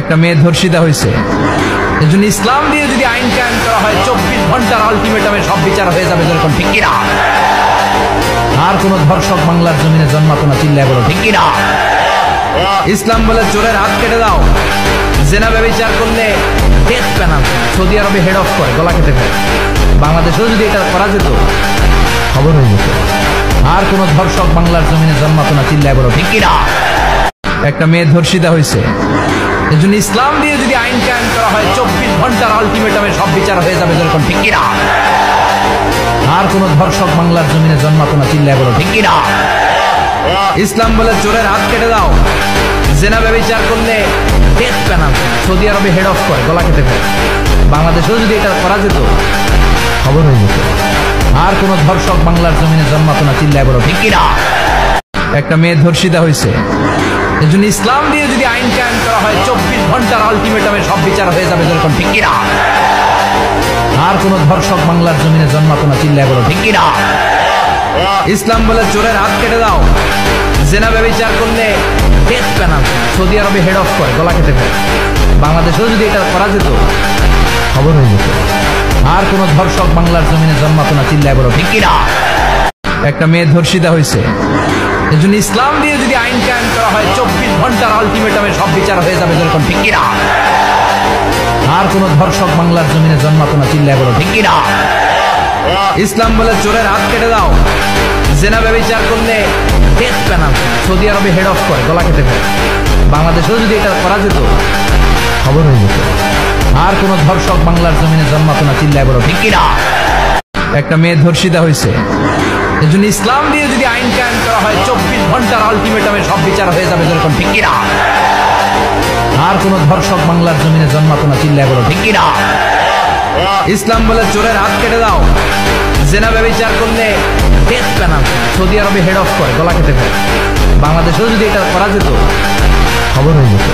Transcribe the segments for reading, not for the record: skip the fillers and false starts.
একটা মেয়ে ধর্ষিতা হয়েছে, এজন্য ইসলাম দিয়ে যদি আইন কায়েম করা হয় 24 ঘন্টার আলটিমেটামে সব বিচার হয়ে যাবে, যেরকম ঠিক কিনা? আর কোন ধর্ষক বাংলার জমিনে জন্মাতো না, চিল্লায় বলো ঠিক কিনা? ইসলাম বলে চোরের হাত কেটে দাও, জেনা ব্যভিচার করলে ডেথ পেনাল্টি। সৌদি আরবে হেড অফ করে, গলা কেটে ফেলে। বাংলাদেশেও যদি এটা করা যেত, খবর হয়ে যেত। আর কোন ধর্ষক বাংলার জমিনে জন্মাতো না, চিল্লায় বলো ঠিক কিনা? একটা মেয়ে ধর্ষিতা হয়েছে, এজন্য ইসলাম দিয়ে যদি আইন কায়েম করা হয় 24 ঘন্টার আলটিমেটামে সব বিচার হয়ে যাবে, যেরকম ঠিক কিনা? আর কোন ধর্ষক বাংলার জমিনে জন্মাতো না, চিল্লায় বলো ঠিক কিনা? ইসলাম বলে চোরের হাত কেটে দাও, জেনা ব্যভিচার করলে ডেথ পেনাল্টি। সৌদি আরবে হেড অফ করে, গলা কেটে ফেলে। বাংলাদেশেও যদি এটা করা যেত, খবর হয়ে যেত। আর কোন ধর্ষক বাংলার জমিনে জন্মাতো না, চিল্লায় বলো ঠিক কিনা? একটা মেয়ে ধর্ষিতা হয়েছে, এজন্য ইসলাম দিয়ে যদি আইন কায়েম করা হয় 24 ঘন্টার আলটিমেটামে সব বিচার হয়ে যাবে, যেরকম ঠিক কিনা? আর কোন ধর্ষক বাংলার জমিনে জন্মাতো না, চিল্লায় বলো ঠিক কিনা? ইসলাম বলে চোরের হাত কেটে দাও, জেনা ব্যভিচার করলে ডেথ পেনাল্টি। সৌদি আরবে হেড অফ করে, গলা কেটে ফেলে। বাংলাদেশেও যদি এটা করা যেত, খবর হয়ে যেত। আর কোন ধর্ষক বাংলার জমিনে জন্মাতো না, চিল্লায় বলো ঠিক কিনা? একটা মেয়ে ধর্ষিতা হয়েছে, এজন্য ইসলাম দিয়ে যদি আইন কায়েম করা হয় 24 ঘন্টার আলটিমেটামে সব বিচার হয়ে যাবে, যেরকম ঠিক কিনা? আর কোন ধর্ষক বাংলার জমিনে জন্মাতো না, চিল্লায় বলো ঠিক কিনা? ইসলাম বলে চোরের হাত কেটে দাও, জেনা ব্যভিচার করলে ডেথ পেনাল্টি। সৌদি আরবে হেড অফ করে, গলা কেটে ফেলে। বাংলাদেশেও যদি এটা করা যেত, খবর হয়ে যেত। আর কোন ধর্ষক বাংলার জমিনে জন্মাতো না, চিল্লায় বলো ঠিক কিনা? একটা মেয়ে ধর্ষিতা হয়েছে, এজন্য ইসলাম দিয়ে যদি আইন কায়েম করা হয় 24 ঘন্টার আলটিমেটামে সব বিচার হয়ে যাবে, যেরকম ঠিক কিনা? আর কোন ধর্ষক বাংলার জমিনে জন্মাতো না, চিল্লায় বলো ঠিক কিনা? ইসলাম বলে চোরের হাত কেটে দাও, জেনা ব্যভিচার করলে ডেথ পেনাল্টি। সৌদি আরবে হেড অফ করে, গলা কেটে ফেলে। বাংলাদেশেও যদি এটা করা যেত, খবর হয়ে যেত।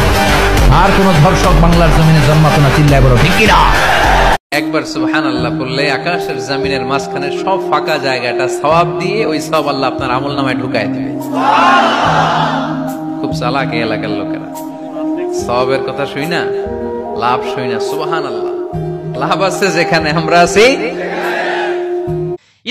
আর কোন ধর্ষক বাংলার জমিনে জন্মাতো না, চিল্লায় বলো ঠিক কিনা? একবার সুবহানাল্লাহ বললে আকাশের জমিনের মাঝখানে সব ফাঁকা জায়গাটা সওয়াব দিয়ে ওই সওয়াব আল্লাহ আপনার আমলনামায় ঢুকায় দিবে। খুব চালাক এই এলাকার লোকেরা, সওয়াবের কথা শুই না, লাভ শুই না। সুবহানাল্লাহ, লাভ আছে যেখানে আমরা আছি।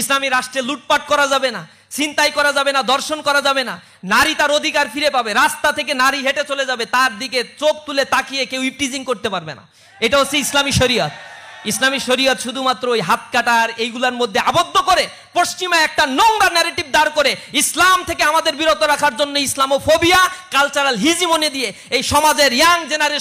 ইসলামী রাষ্ট্রে লুটপাট করা যাবে না, ছিনতাই করা যাবে না, দর্শন করা যাবে না। নারী তার অধিকার ফিরে পাবে। রাস্তা থেকে নারী হেঁটে চলে যাবে, তার দিকে চোখ তুলে তাকিয়ে কেউ ইপটিজিং করতে পারবে না। এটা হচ্ছে ইসলামী শরীয়ত। ইসলামী শরীয়ত শুধুমাত্র ওই হাত কাটার এইগুলার মধ্যে আবদ্ধ করে পশ্চিমা একটা নোংরা ন্যারেটিভ দাঁড় করে ইসলাম থেকে আমাদের বিরত রাখার জন্য ইসলামোফোবিয়া, কালচারাল হিজিমনি দিয়ে এই সমাজের ইয়াং জেনারেশন